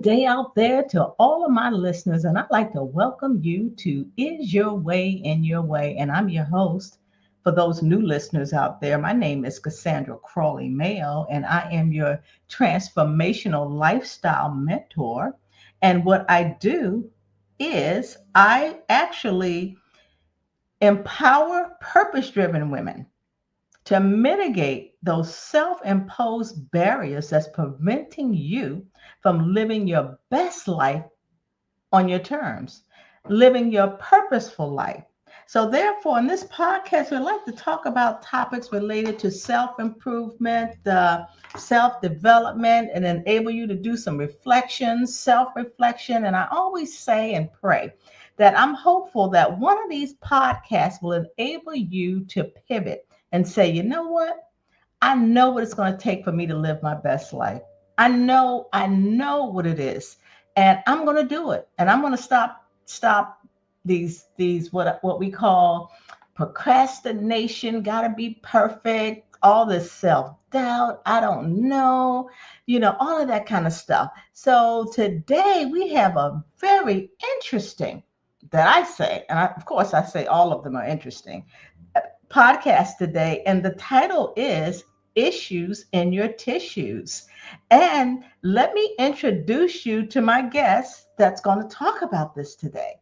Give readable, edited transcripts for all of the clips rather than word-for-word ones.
day out there to all of my listeners, and I'd like to welcome you to Is Your Way in Your Way? And I'm your host. For those new listeners out there, my name is Cassandra Crawley Mayo, and I am your transformational lifestyle mentor. And what I do is I actually empower purpose driven women to mitigate those self imposed barriers that's preventing you from living your best life on your terms, living your purposeful life. So, therefore, in this podcast, we'd like to talk about topics related to self improvement, self development, and enable you to do some reflections, self reflection. And I always say and pray that I'm hopeful that one of these podcasts will enable you to pivot and say, you know what? I know what it's going to take for me to live my best life. I know what it is. And I'm going to do it. And I'm going to stop these what we call procrastination, gotta be perfect, all this self-doubt, I don't know, all of that kind of stuff. So today we have a very interesting, that I say, and of course I say all of them are interesting, podcast today, and the title is Issues in Your Tissues. And let me introduce you to my guest that's going to talk about this today.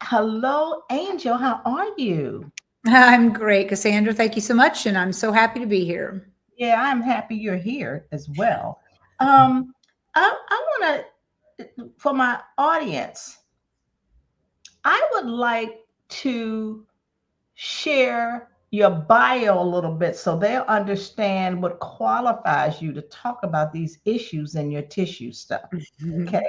Hello, Angel. How are you? I'm great, Cassandra. Thank you so much. And I'm so happy to be here. Yeah, I'm happy you're here as well. I want to, for my audience, I would like to share your bio a little bit so they'll understand what qualifies you to talk about these issues in your tissue stuff. Okay.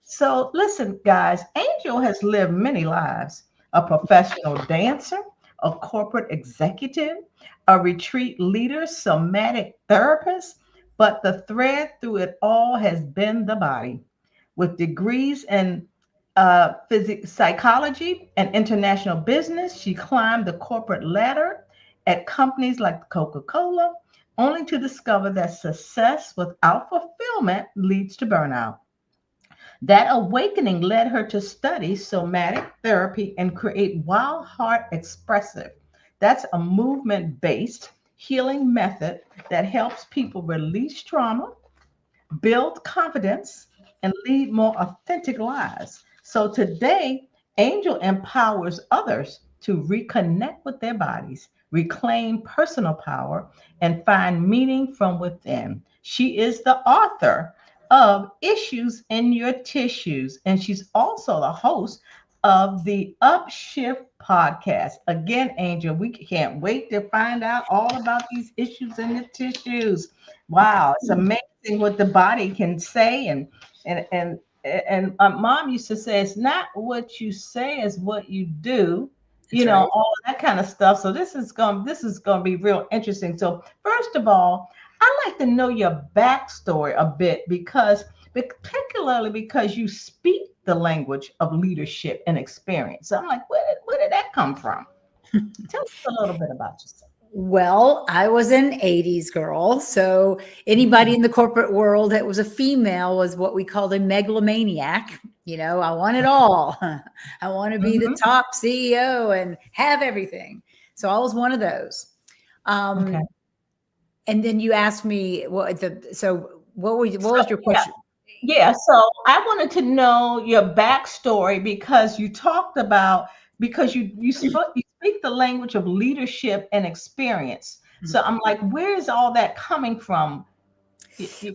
So listen, guys, Angel has lived many lives: a professional dancer, a corporate executive, a retreat leader, somatic therapist, but the thread through it all has been the body. With degrees in physics, psychology, and international business, she climbed the corporate ladder at companies like Coca-Cola, only to discover that success without fulfillment leads to burnout. That awakening led her to study somatic therapy and create Wild Heart Expressive. That's a movement based healing method that helps people release trauma, build confidence, and lead more authentic lives. So today, Angel empowers others to reconnect with their bodies, reclaim personal power, and find meaning from within. She is the author of Issues in Your Tissues, and she's also the host of the Upshift podcast. Again, Angel, we can't wait to find out all about these issues in the tissues. Wow, it's amazing what the body can say, and mom used to say it's not what you say, it's what you do. That's right. All of that kind of stuff. So this is going to be real interesting. So first of all, I like to know your backstory a bit, because particularly because you speak the language of leadership and experience. So I'm like, where did that come from? Tell us a little bit about yourself. Well, I was an 80s girl. So anybody in the corporate world that was a female was what we called a megalomaniac. I want it all. I want to be the Mhm. top CEO and have everything. So I was one of those. Okay. And then you asked me what was your Yeah. question? Yeah, so I wanted to know your backstory, because you talked about, because you speak the language of leadership and experience. So I'm like, where is all that coming from?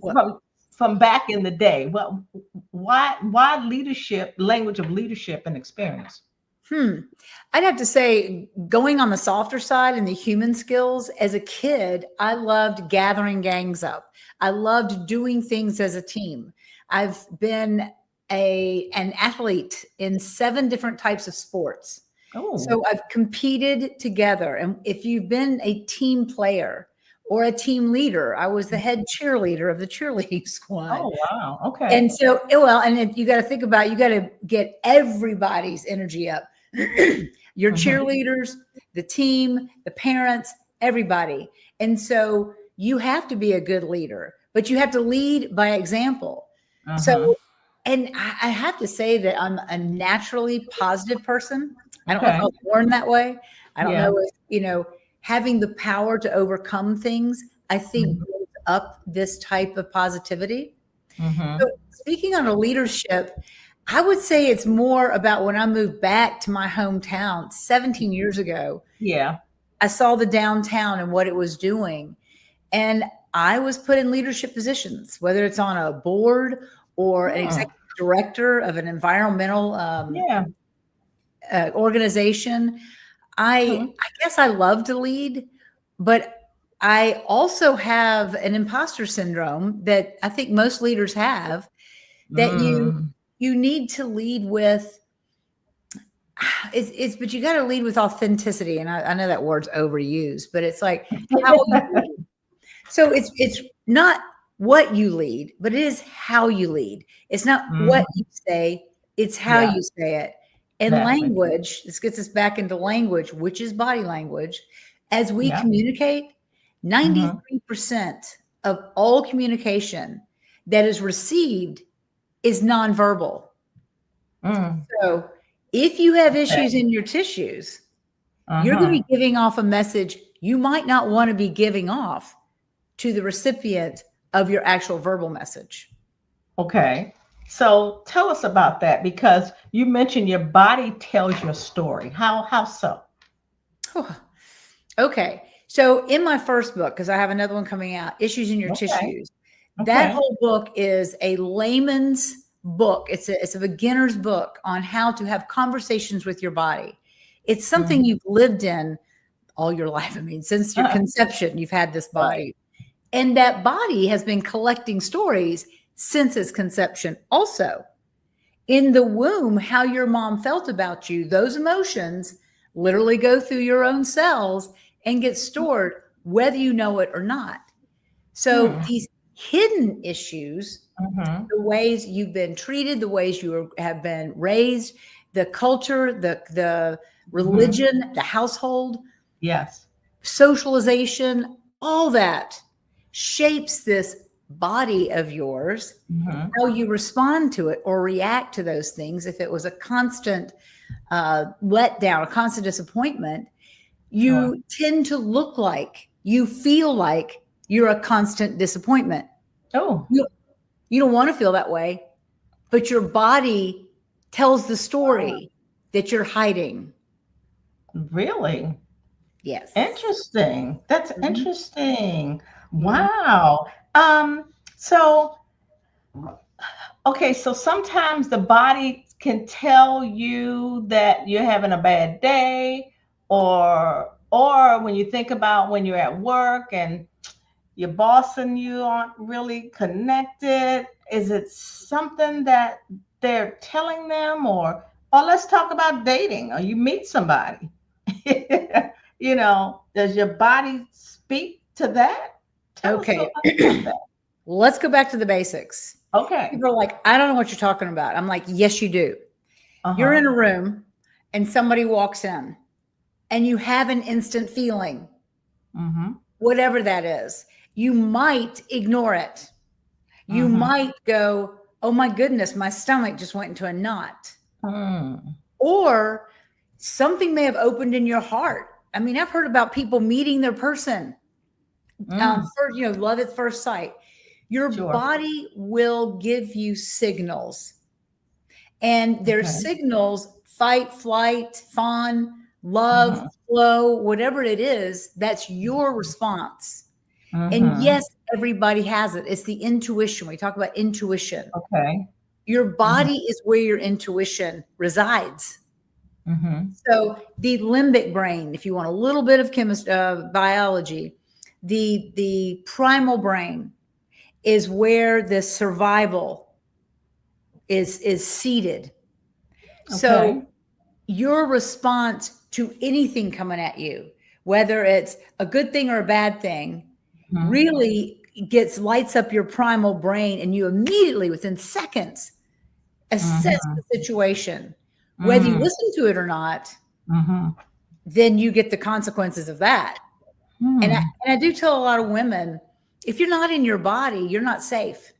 Well, From back in the day? Well, why leadership, language of leadership and experience? Hmm. I'd have to say, going on the softer side and the human skills, as a kid, I loved gathering gangs up. I loved doing things as a team. I've been an athlete in 7 different types of sports. Oh, So I've competed together. And if you've been a team player or a team leader, I was the head cheerleader of the cheerleading squad. oh wow. Okay. And so, well, and you got to think about, you got to get everybody's energy up. Your Mhm. cheerleaders, the team, the parents, everybody. And so you have to be a good leader, but you have to lead by example. Uh-huh. So And I have to say that I'm a naturally positive person. I don't know if I Okay. was born that way. I don't Yeah. know if, having the power to overcome things, I think Mm-hmm. builds up this type of positivity. Mm-hmm. So speaking on a leadership, I would say it's more about when I moved back to my hometown 17 years ago. Yeah. I saw the downtown and what it was doing. And I was put in leadership positions, whether it's on a board or an Hmm. executive director of an environmental Yeah. organization. Hmm. I guess I love to lead, but I also have an imposter syndrome that I think most leaders have, that Mm. you need to lead with. But you got to lead with authenticity, and I know that word's overused, but it's like how you lead. So it's not what you lead, but it is how you lead. It's not what Mhm. you say, it's how Yeah, you say it. And exactly. language, this gets us back into language, which is body language. As we Yeah. communicate, Mhm. 93% of all communication that is received is nonverbal. Mm. So if you have issues Okay. in your tissues, you're going to Uh-huh. be giving off a message you might not want to be giving off to the recipient of your actual verbal message. Okay. So tell us about that because you mentioned your body tells your story. How so? Okay. So in my first book, because I have another one coming out, Issues in Your Okay. Tissues, that Okay. whole book is a layman's book. It's a beginner's book on how to have conversations with your body. It's something Mhm. you've lived in all your life. I mean, since your conception, you've had this Right. body. And that body has been collecting stories since its conception. Also, in the womb, how your mom felt about you, those emotions literally go through your own cells and get stored, whether you know it or not. So Hmm. these hidden issues, Mhm. the ways you've been treated, the ways have been raised, the culture, the Mhm. religion, the household, Yes. socialization, all that shapes this body of yours, Mhm. how you respond to it or react to those things. If it was a constant letdown, a constant disappointment, Sure. you tend to look like, you feel like you're a constant disappointment. Oh, You, you don't want to feel that way, but your body tells the wow. story that you're hiding. Really? Yes. Interesting. That's Mhm. interesting. Mhm. Wow. So okay, so sometimes the body can tell you that you're having a bad day, or when you think about when you're at work and your boss and you aren't really connected, is it something that they're telling them, or let's talk about dating or you meet somebody. Does your body speak to that? Tell us a Okay. little bit about that. Let's go back to the basics. Okay. People are like, I don't know what you're talking about. I'm like, yes, you do. You're Uh-huh. in a room and somebody walks in and you have an instant feeling, Mm-hmm. whatever that is. You might ignore it. You Mm-hmm. might go, oh my goodness, my stomach just went into a knot. Mm. Or something may have opened in your heart. I mean, I've heard about people meeting their person, Mm. love at first sight. Your Sure. body will give you signals. And there's Okay. signals: fight, flight, fawn, love, Mm-hmm. flow, whatever it is, that's your response. And Mm-hmm. yes, everybody has it. It's the intuition. We talk about intuition. Okay. Your Mm-hmm. body is where your intuition resides. Mm-hmm. So the limbic brain, if you want a little bit of biology, the primal brain is where the survival is seated. Okay. So your response to anything coming at you, whether it's a good thing or a bad thing, Mm-hmm. really lights up your primal brain, and you immediately, within seconds, assess Mm-hmm. the situation. Whether you Mm. listen to it or not, Mm-hmm. then you get the consequences of that. And I, Hmm. and I do tell a lot of women, if you're not in your body, you're not safe.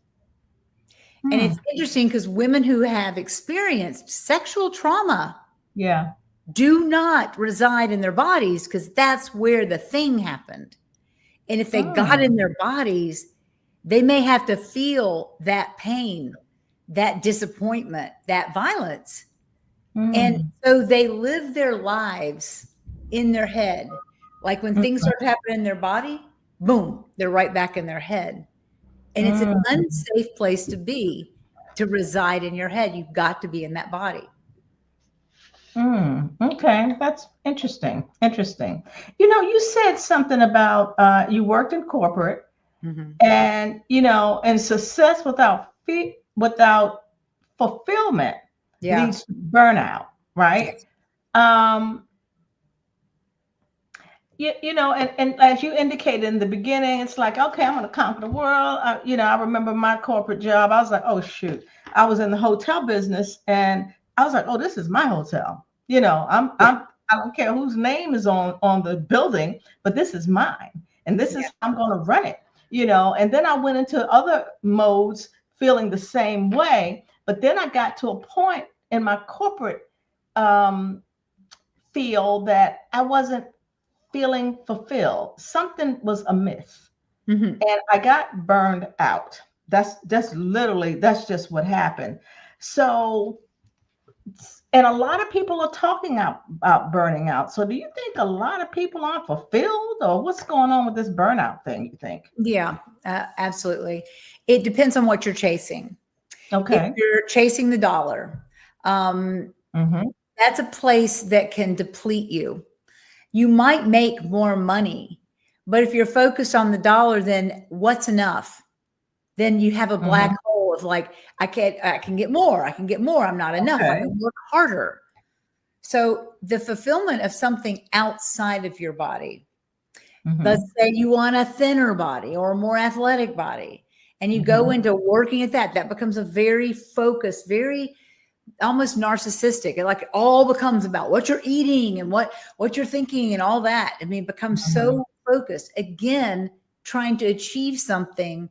And Hmm. it's interesting because women who have experienced sexual trauma Yeah. do not reside in their bodies because that's where the thing happened. And if they got in Mm. their bodies, they may have to feel that pain, that disappointment, that violence. And Mm. so they live their lives in their head. Like when things start to happen in their body, boom, they're right back in their head. And it's an Mm. unsafe place to be, to reside in your head. You've got to be in that body. Mm. Okay, that's interesting. Interesting. You said something about you worked in corporate, Mhm. and and success without fulfillment Yeah. leads to burnout, right? Yes. Um, and as you indicated in the beginning, it's like, okay, I'm going to conquer the world. I remember my corporate job. I was like, oh shoot, I was in the hotel business, and I was like, oh, this is my hotel. Yeah. I don't care whose name is on the building, but this is mine, and this Yeah. is how I'm going to run it. And then I went into other modes, feeling the same way. But then I got to a point in my corporate um, field that I wasn't feeling fulfilled. Something was amiss, Mhm. and I got burned out. That's just what happened. So, and a lot of people are talking about burning out. So do you think a lot of people aren't fulfilled, or what's going on with this burnout thing, you think? Yeah, absolutely. It depends on what you're chasing. If Okay. you're chasing the dollar, um, Mm-hmm. that's a place that can deplete you. You might make more money, but if you're focused on the dollar, then what's enough? Then you have a black Mm-hmm. hole of like, I can get more. I can get more. I'm not enough. I'm Okay. going to work harder. So the fulfillment of something outside of your body, let's Mm-hmm. say you want a thinner body or a more athletic body, and you go Mm-hmm. into working at that becomes a very focused, very almost narcissistic. It all becomes about what you're eating and what you're thinking and all that. I mean, it becomes Mm-hmm. so focused. Again, trying to achieve something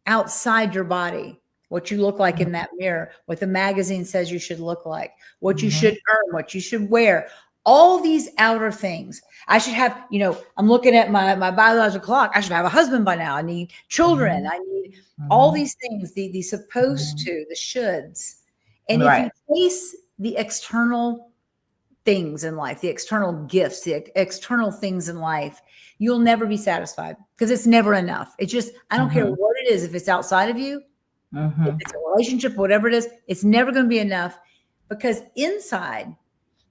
outside your body. What you look like in that mirror, what the magazine says you should look like, what you Mm-hmm. should earn, what you should wear, all these outer things. I should have, I'm looking at my biological clock. I should have a husband by now. I need children. Mm-hmm. I need all Mm-hmm. these things, the supposed to, the shoulds. And if you Right. chase the external things in life, the external gifts, the external things in life, you'll never be satisfied because it's never enough. It's just, I don't care Mm-hmm. what it is. If it's outside of you, if Mm-hmm. it's a relationship, whatever it is, it's never going to be enough because inside,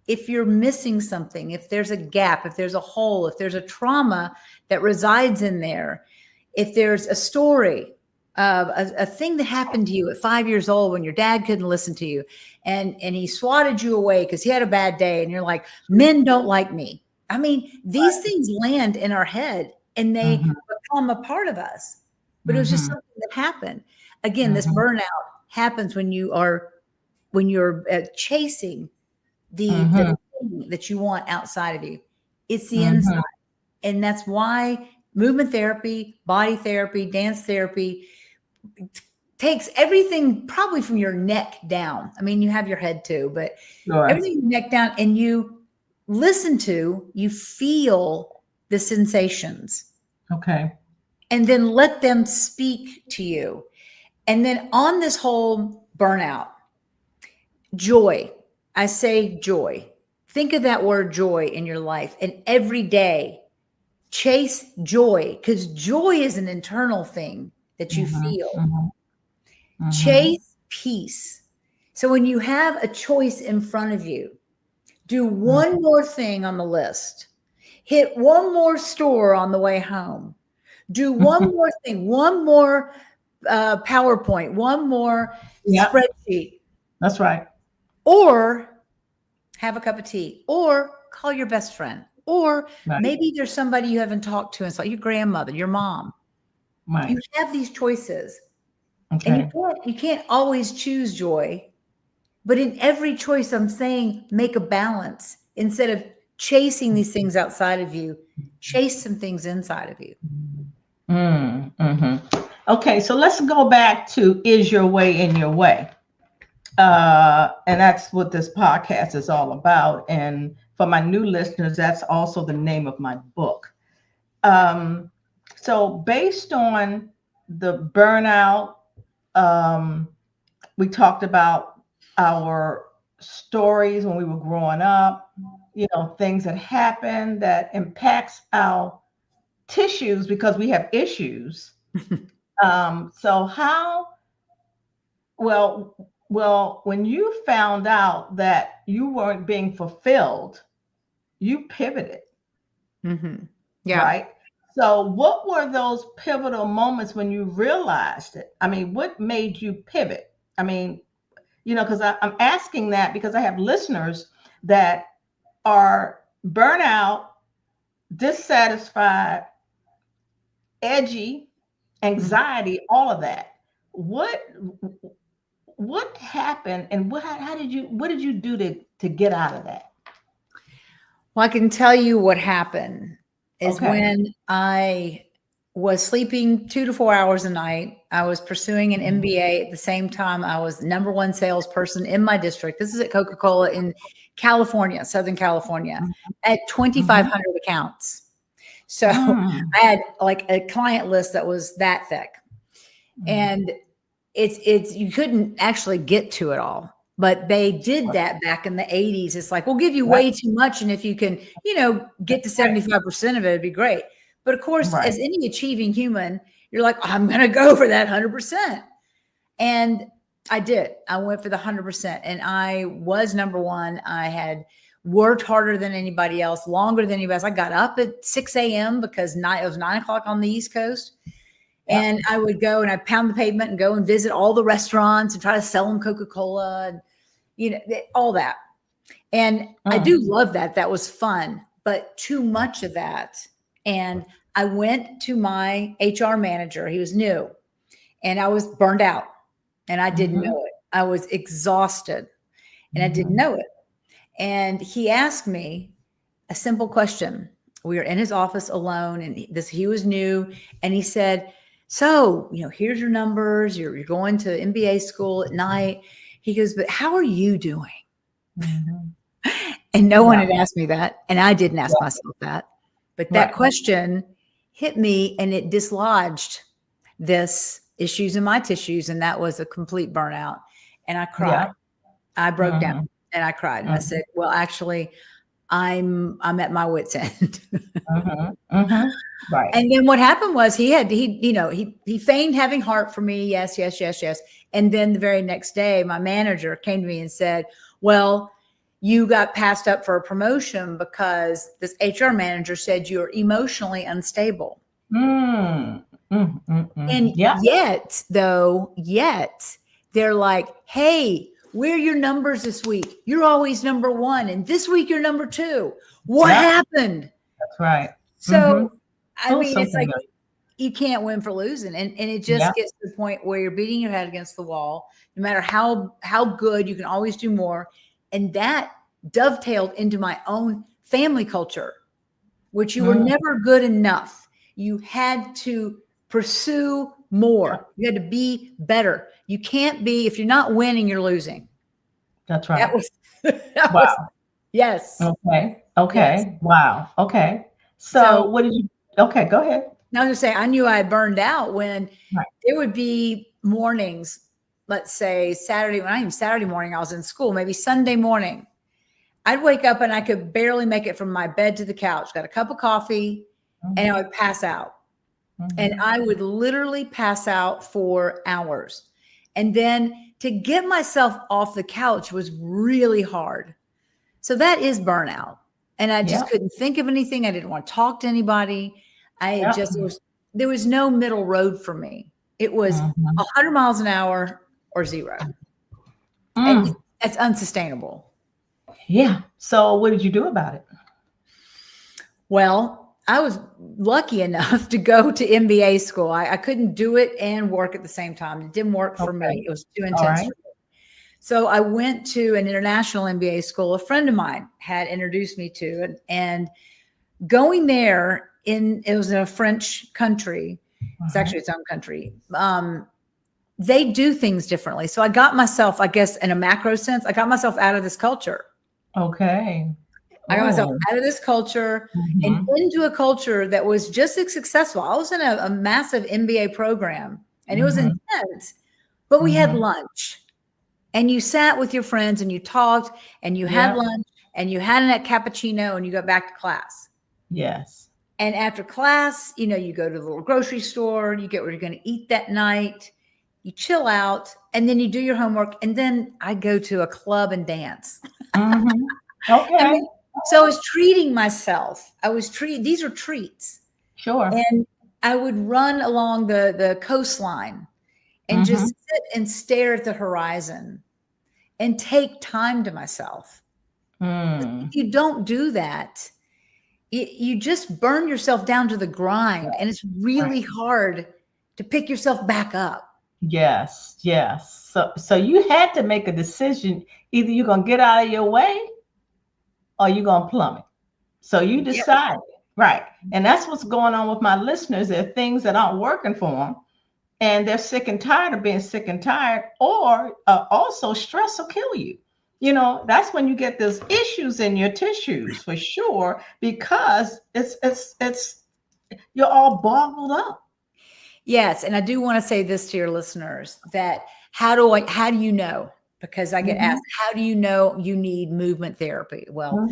if you're missing something, if there's a gap, if there's a hole, if there's a trauma that resides in there, if there's a story, a thing that happened to you at 5 years old when your dad couldn't listen to you and he swatted you away because he had a bad day and you're like, men don't like me. I mean, these things land in our head and they Mm-hmm. become a part of us. But it was just Mm-hmm. something that happened. Again, this Mm-hmm. burnout happens when you're chasing the Mm-hmm. thing that you want outside of you. It's the inside. Mm-hmm. And that's why movement therapy, body therapy, dance therapy takes everything probably from your neck down. I mean, you have your head too, but Sure. everything from your neck down, and you you feel the sensations, Okay. and then let them speak to you. And then on this whole burnout, joy. I say joy. Think of that word joy in your life, and every day chase joy because joy is an internal thing that you Mm-hmm. feel. Mm-hmm. Mm-hmm. Chase peace. So when you have a choice in front of you, do one more thing on the list. Hit one more store on the way home. Do one more thing, one more PowerPoint, one more Yep, spreadsheet, that's right. or have a cup of tea, or call your best friend, or Right. maybe there's somebody you haven't talked to, and it's like your grandmother, your mom. You Right. have these choices, and Okay. you can't always choose joy, but in every choice, I'm saying make a balance instead of chasing these things outside of you. Chase some things inside of you. Mm-hmm. Okay, so let's go back to is your way in your way. And that's what this podcast is all about. And for my new listeners, that's also the name of my book. Um, so based on the burnout, um, we talked about our stories when we were growing up, things that happen that impacts our tissues because we have issues. So how, well, when you found out that you weren't being fulfilled, you pivoted, Yeah. right? So what were those pivotal moments when you realized it? I mean, what made you pivot? I mean, because I'm asking that because I have listeners that are burnout, dissatisfied, edgy, anxiety, all of that. What happened, and what did you do to get out of that? Well, I can tell you what happened is Okay. when I was sleeping 2 to 4 hours a night. I was pursuing an MBA at the same time. I was number one salesperson in my district. This is at Coca-Cola in California, Southern California, at 2,500 accounts. So I had like a client list that was that thick. And it's you couldn't actually get to it all. But they did that back in the 80s. It's like, we'll give you way too much. And if you can, get to 75% of it, it'd be great. But of course, as any achieving human, you're like, I'm going to go for that 100%. And I did. I went for the 100%. And I was number one. I had worked harder than anybody else, longer than anybody else. I got up at 6 a.m. because it was 9 o'clock on the East Coast. And I would go and I'd pound the pavement and go and visit all the restaurants and try to sell them Coca-Cola and, all that. And I do love that. That was fun, but too much of that. And I went to my HR manager. He was new and I was burned out and I didn't know it. I was exhausted and I didn't know it. And he asked me a simple question. We were in his office alone and he was new. And he said, so, here's your numbers. You're going to MBA school at night. He goes, but how are you doing? And no one had asked me that. And I didn't ask myself that. But that question hit me and it dislodged this issues in my tissues. And that was a complete burnout. And I cried. I broke down and I cried. And I said, well, actually, I'm at my wit's end. Right. And then what happened was he feigned having heart for me. Yes. And then the very next day, my manager came to me and said, well, you got passed up for a promotion because this HR manager said you're emotionally unstable. And yet they're like, hey, where are your numbers this week? You're always number one. And this week you're number two. What happened? That's right. So, I mean, it's like you can't win for losing. And it just gets to the point where you're beating your head against the wall. No matter how good, you can always do more. And that dovetailed into my own family culture, which you were never good enough. You had to pursue more. You had to be better. You can't be, if you're not winning, you're losing. That's right. That was yes. Okay. Yes. Wow. Okay. So what did you, okay, go ahead. Now I was just saying, I knew I had burned out when there would be mornings, let's say Saturday, not even Saturday morning, I was in school, maybe Sunday morning. I'd wake up and I could barely make it from my bed to the couch, got a cup of coffee, and I would pass out. And I would literally pass out for hours. And then to get myself off the couch was really hard. So that is burnout. And I just couldn't think of anything. I didn't want to talk to anybody. There was no middle road for me. It was 100 miles an hour or zero. And that's unsustainable. Yeah. So what did you do about it? Well, I was lucky enough to go to MBA school. I couldn't do it and work at the same time. It didn't work for me. It was too intense for me. So I went to an international MBA school. A friend of mine had introduced me to it, and going there it was in a French country. It's actually its own country. They do things differently. So I got myself, I guess, in a macro sense, I got myself out of this culture. Okay. I got myself Oh. out of this culture and into a culture that was just as successful. I was in a massive MBA program and it was intense, but we had lunch and you sat with your friends and you talked and you had lunch and you had a cappuccino and you got back to class. Yes. And after class, you know, you go to the little grocery store, you get what you're going to eat that night, you chill out, and then you do your homework. And then I go to a club and dance. Okay. I mean, so I was treating myself. These are treats. Sure. And I would run along the coastline and just sit and stare at the horizon and take time to myself. If you don't do that, you just burn yourself down to the grind, and it's really hard to pick yourself back up. Yes, yes. So you had to make a decision. Either you're gonna get out of your way or you're gonna plummet. So you decided, right? And that's what's going on with my listeners. There are things that aren't working for them, and they're sick and tired of being sick and tired, or also stress will kill you. You know, that's when you get those issues in your tissues for sure, because it's you're all boggled up. Yes, and I do want to say this to your listeners, that how do you know? Because I get asked, how do you know you need movement therapy? Well,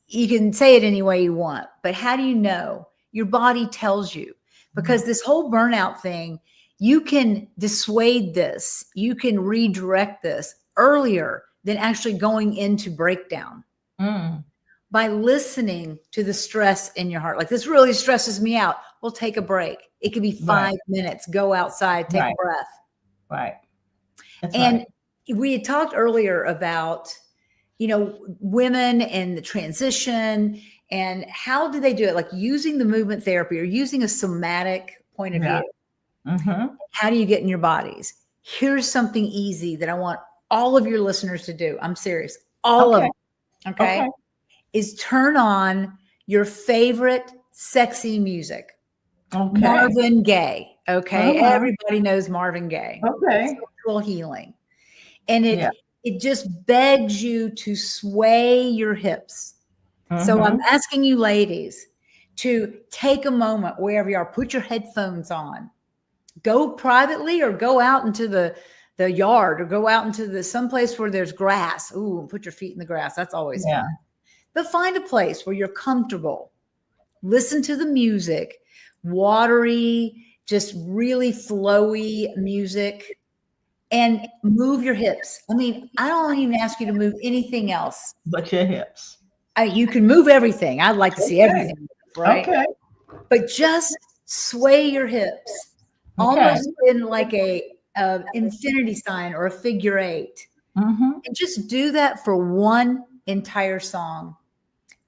you can say it any way you want, but how do you know? Your body tells you, because this whole burnout thing, you can dissuade this, you can redirect this earlier than actually going into breakdown. By listening to the stress in your heart. Like, this really stresses me out. We'll take a break. It could be 5 minutes, go outside, take a breath. Right. That's and we had talked earlier about, you know, women and the transition and how do they do it? Like using the movement therapy or using a somatic point of view. How do you get in your bodies? Here's something easy that I want all of your listeners to do. I'm serious. All of them. Okay. Is turn on your favorite sexy music. Marvin Gaye. Okay. Everybody knows Marvin Gaye. Sexual healing. And it just begs you to sway your hips. So I'm asking you ladies to take a moment wherever you are, put your headphones on, go privately or go out into the yard or go out into someplace where there's grass. Ooh, put your feet in the grass. That's always fun. But find a place where you're comfortable. Listen to the music, watery, just really flowy music, and move your hips. I mean, I don't even ask you to move anything else. But your hips. You can move everything. I'd like to see everything, right? But just sway your hips, almost in like a infinity sign or a figure eight. And just do that for one entire song.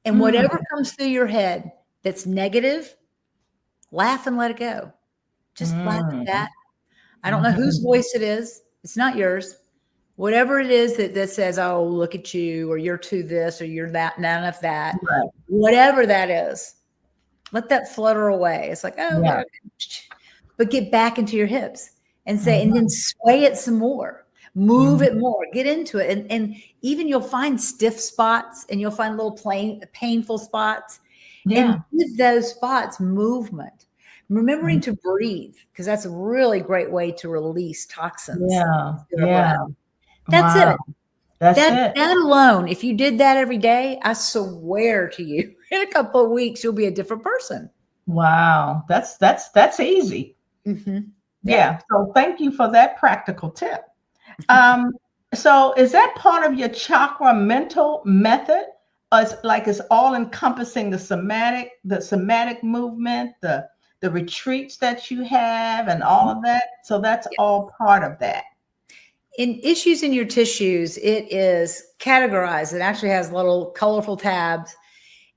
And whatever comes through your head that's negative, laugh and let it go. Just laugh at that. I don't know whose voice it is. It's not yours. Whatever it is that says, oh, look at you, or you're too this, or you're that, none of that. Whatever that is, let that flutter away. It's like, oh, okay. But get back into your hips and say, and then sway it some more. Move it more, get into it. And even you'll find stiff spots and you'll find little painful spots. And give those spots movement. Remembering to breathe, because that's a really great way to release toxins. That's it. That alone, if you did that every day, I swear to you, in a couple of weeks, you'll be a different person. Wow. That's easy. Yeah. So thank you for that practical tip. So is that part of your chakra mental method? It's all encompassing the somatic movement, the retreats that you have and all of that. So that's all part of that. In issues in your tissues, it is categorized. It actually has little colorful tabs.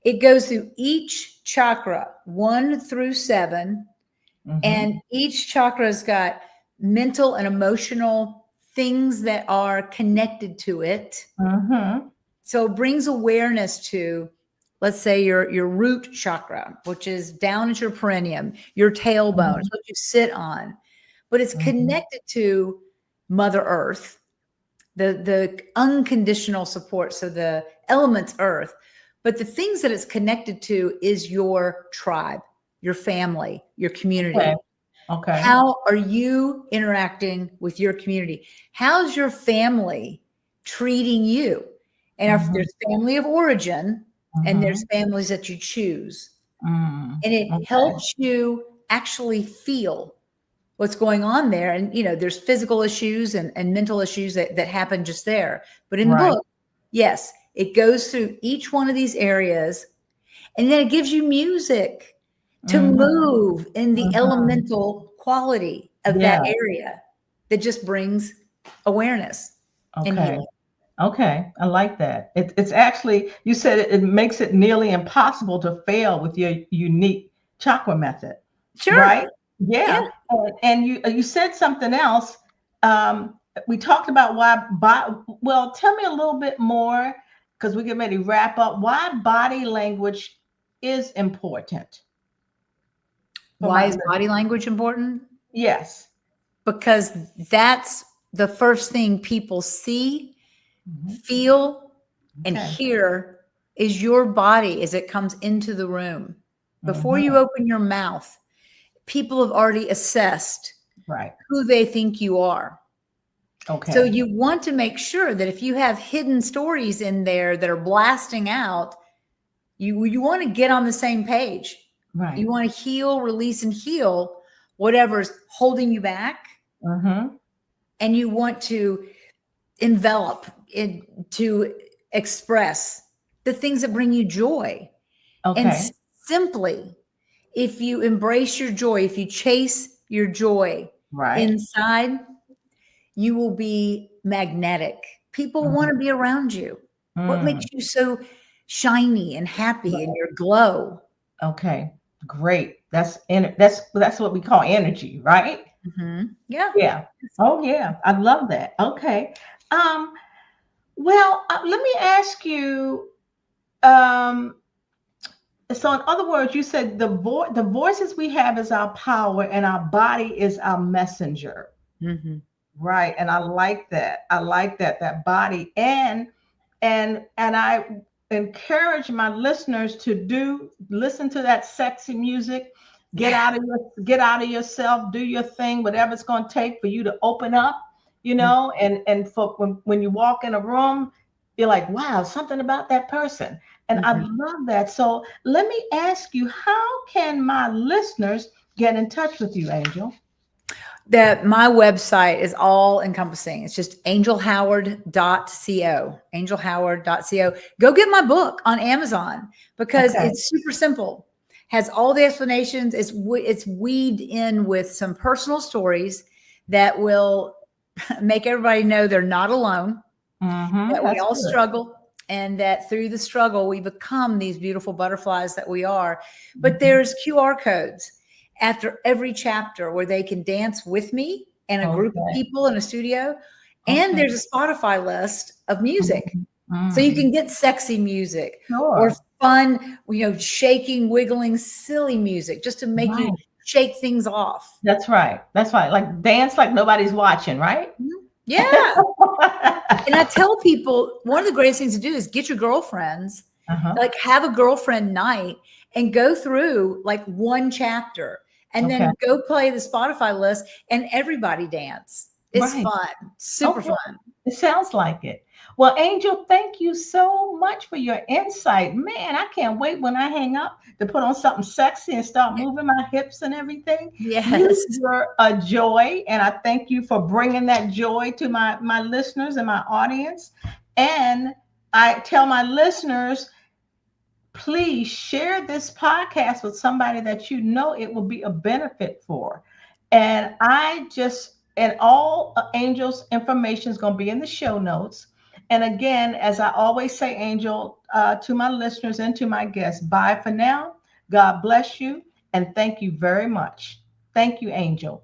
It goes through each chakra, 1 through 7. And each chakra has got mental and emotional things that are connected to it. So it brings awareness to, let's say your root chakra, which is down at your perineum, your tailbone, is what you sit on, but it's connected to Mother Earth, the unconditional support. So the elements earth, but the things that it's connected to is your tribe, your family, your community. Okay. How are you interacting with your community? How's your family treating you? And there's family of origin and there's families that you choose. And it helps you actually feel what's going on there. And, there's physical issues and mental issues that happen just there. But in the book, yes, it goes through each one of these areas. And then it gives you music to move in the elemental quality of that area that just brings awareness and healing. Okay. I like that. It's actually, you said it makes it nearly impossible to fail with your unique chakra method. Sure. Right? Yeah. And you said something else. We talked about well, tell me a little bit more, because we get ready to wrap up, why body language is important. Why is body language important? Yes. Because that's the first thing people see, feel, and hear is your body as it comes into the room. Before you open your mouth, people have already assessed who they think you are. Okay. So you want to make sure that if you have hidden stories in there that are blasting out, you want to get on the same page. Right. You want to heal, release, and heal whatever's holding you back. And you want to envelop it, to express the things that bring you joy. And simply, if you embrace your joy, if you chase your joy inside, you will be magnetic. People want to be around you. What makes you so shiny and happy in your glow? Okay, great. That's what we call energy, right? Yeah. Yeah. Oh, yeah. I love that. Okay. Well, let me ask you. So in other words, you said the voices we have is our power and our body is our messenger. Right. And I like that. That body. And I encourage my listeners to listen to that sexy music, get out of yourself, do your thing, whatever it's going to take for you to open up, and for when you walk in a room, you're like, wow, something about that person. And I love that. So let me ask you, how can my listeners get in touch with you, Angel? My website is all encompassing. It's just angelhoward.co, angelhoward.co. Go get my book on Amazon because it's super simple. Has all the explanations. It's weaved in with some personal stories that will make everybody know they're not alone, that we all struggle, and that through the struggle, we become these beautiful butterflies that we are. But there's QR codes after every chapter where they can dance with me and a group of people in a studio. And there's a Spotify list of music. So you can get sexy music or fun, shaking, wiggling, silly music just to make you shake things off. That's right. Like dance like nobody's watching, right? Yeah. And I tell people one of the greatest things to do is get your girlfriends, like have a girlfriend night and go through like one chapter. And then go play the Spotify list and everybody dance. It's fun, super fun. It sounds like it. Well, Angel, thank you so much for your insight. Man, I can't wait when I hang up to put on something sexy and start moving my hips and everything. Yes. You're a joy. And I thank you for bringing that joy to my listeners and my audience. And I tell my listeners, please share this podcast with somebody that you know it will be a benefit for. And all Angel's information is going to be in the show notes. And again, as I always say, Angel, to my listeners and to my guests, bye for now. God bless you. And thank you very much. Thank you, Angel.